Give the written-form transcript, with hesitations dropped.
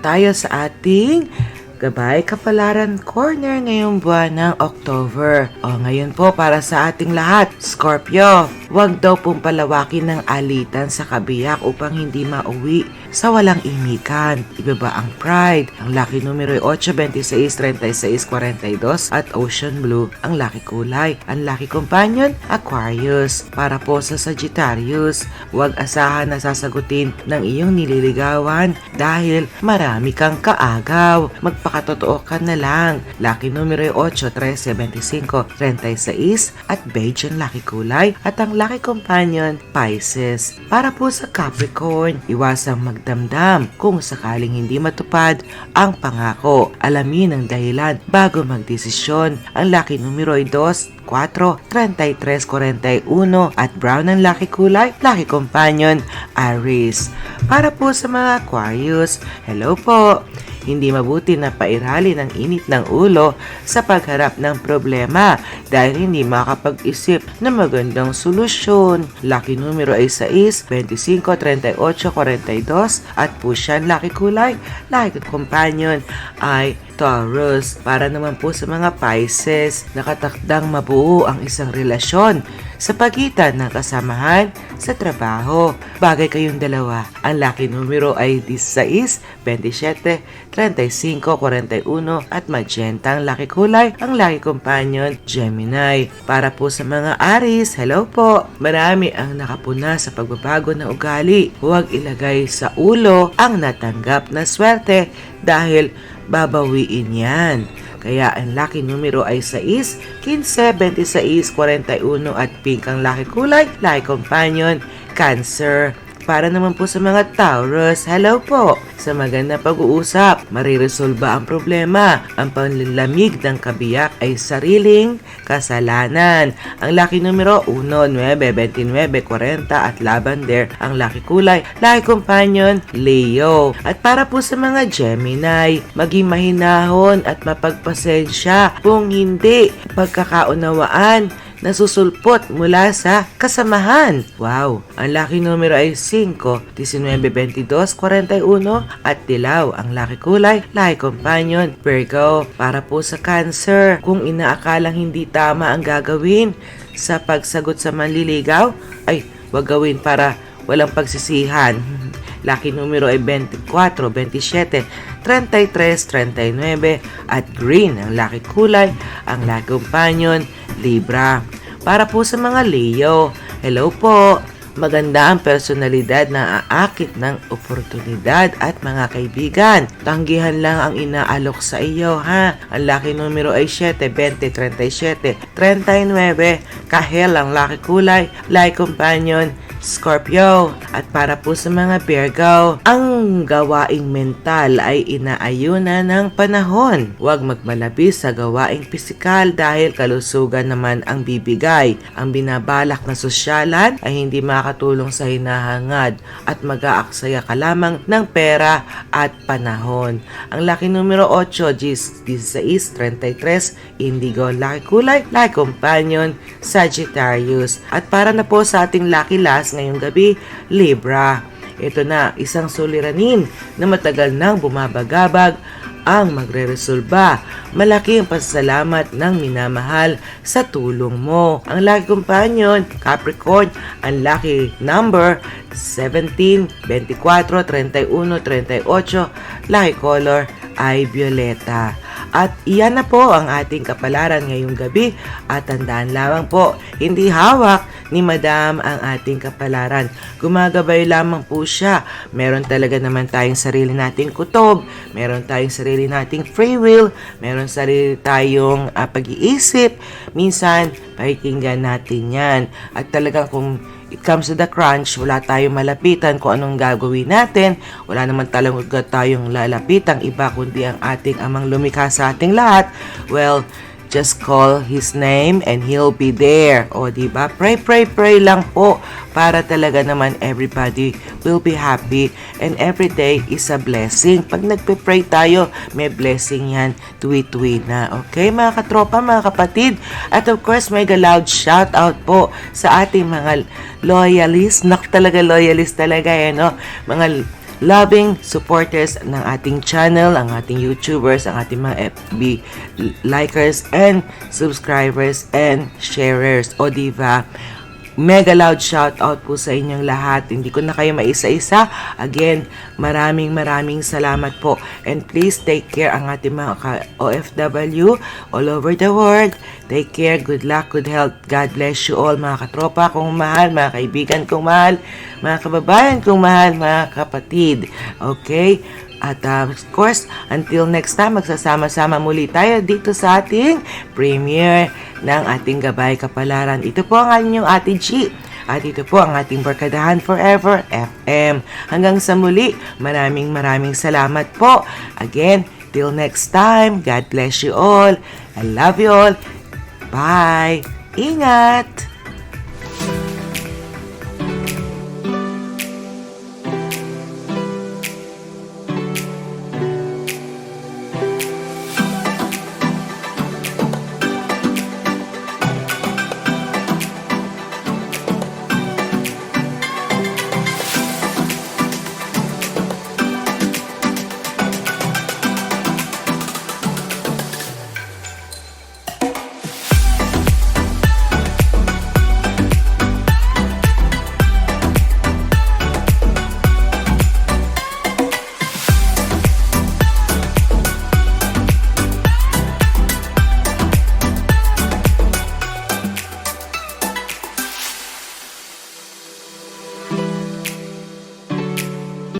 tayo sa ating Gabay Kapalaran Corner ngayong buwan ng October. Ngayon po para sa ating lahat, Scorpio, huwag daw pong palawakin ng alitan sa kabiyak upang hindi mauwi sa walang imikan. Ibaba ang pride. Ang lucky numero ay 8, 26, 36, 42 at Ocean Blue ang lucky kulay. Ang lucky companion, Aquarius. Para po sa Sagittarius, huwag asahan na sasagutin ng iyong nililigawan dahil marami kang kaagaw. Magpakatotoo ka na lang. Lucky numero ay 8, 13, 25, 36 at beige ang lucky kulay. At ang lucky companion, Pisces. Para po sa Capricorn, iwasang magdamdam kung sakaling hindi matupad ang pangako. Alamin ang dahilan bago magdesisyon. Ang lucky numero ay 2, 4, 33, 41 at brown ang lucky kulay, lucky companion, Aries. Para po sa mga Aquarius, hello po! Hindi mabuti na pairalin ang init ng ulo sa pagharap ng problema dahil hindi makapag-isip ng magandang solusyon. Lucky numero ay 6, 25, 38, 42 at pusyan lucky kulay, lucky companion ay Taurus. Para naman po sa mga Pisces, nakatakdang mabuo ang isang relasyon sa pagitan ng kasamahan sa trabaho. Bagay kayong dalawa. Ang lucky numero ay 16, 27, 35, 41 at magenta ang lucky kulay. Ang lucky companion, Gemini. Para po sa mga Aries, hello po. Marami ang nakapuna sa pagbabago ng ugali. Huwag ilagay sa ulo ang natanggap na swerte dahil babawiin yan. Kaya ang lucky numero ay 6, 15, 26, 41 at pink ang lucky kulay, lucky companion, Cancer. Para naman po sa mga Taurus, hello po! Sa magandang pag-uusap, mariresolba ang problema. Ang panlalamig ng kabiyak ay sariling kasalanan. Ang lucky numero 1, 9, 29, 40 at lavender ang lucky kulay, lucky companion, Leo. At para po sa mga Gemini, maging mahinahon at mapagpasensya kung hindi pagkakaunawaan nasusulpot mula sa kasamahan. Wow! Ang lucky numero ay 5, 19, 22, 41 at dilaw. Ang lucky kulay, lucky companion, Virgo. Para po sa Cancer, kung inaakalang hindi tama ang gagawin sa pagsagot sa manliligaw, ay wag gawin para walang pagsisihan. Lucky numero ay 24, 27, 33, 39 at green ang lucky kulay. Ang lucky companion, Libra. Para po sa mga Leo, hello po! Maganda ang personalidad na aakit ng oportunidad at mga kaibigan. Tanggihan lang ang inaalok sa iyo, ha? Ang lucky numero ay 7, 20, 37, 39. Kahel ang lucky kulay, lucky companion, Scorpio. At para po sa mga Virgo, ang gawaing mental ay inaayunan ng panahon. Huwag magmalabis sa gawaing pisikal dahil kalusugan naman ang bibigay. Ang binabalak na sosyalan ay hindi makatulong sa hinahangad at mag-aaksaya ka lamang ng pera at panahon. Ang lucky numero 8, 16, 33, indigo, lucky kulay, lucky companion, Sagittarius. At para na po sa ating lucky last ngayong gabi, Libra. Ito na, isang suliranin na matagal nang bumabagabag ang magre-resolba. Malaki ang pasasalamat ng minamahal sa tulong mo. Ang lucky companion, Capricorn, ang lucky number 17, 24, 31, 38, lucky color ay violeta. At iyan na po ang ating kapalaran ngayong gabi at tandaan lamang po, hindi hawak ni Madam ang ating kapalaran. Gumagabay lamang po siya. Meron talaga naman tayong sarili nating kutob, meron tayong sarili nating free will, meron sarili tayong pag-iisip. Minsan, pakikinggan natin yan. At talagang kung it comes to the crunch, wala tayong malapitan kung anong gagawin natin. Wala naman talaga tayong lalapitang iba kundi ang ating amang lumikha sa ating lahat. Well, just call His name and He'll be there. O diba? Pray, pray, pray lang po para talaga naman everybody will be happy and every day is a blessing. Pag nagpe-pray tayo, may blessing yan tuwi-tuwi na. Okay, mga katropa, mga kapatid? At of course, may loud shout out po sa ating mga loyalist. Talaga loyalist talaga no? Mga loving supporters ng ating channel, ang ating YouTubers, ang ating mga FB likers and subscribers and sharers. O diba? Mega loud shout out po sa inyong lahat. Hindi ko na kayo maisa-isa. Again, maraming salamat po. And please take care ang ating mga OFW all over the world. Take care, good luck, good health. God bless you all, mga katropa kong mahal, mga kaibigan kong mahal, mga kababayan kong mahal, mga kapatid. Okay? At of course, until next time, magsasama-sama muli tayo dito sa ating premiere ng ating Gabay Kapalaran. Ito po ang inyong Ate G. At ito po ang ating Barkadahan Forever FM. Hanggang sa muli, maraming salamat po. Again, till next time, God bless you all. I love you all. Bye. Ingat!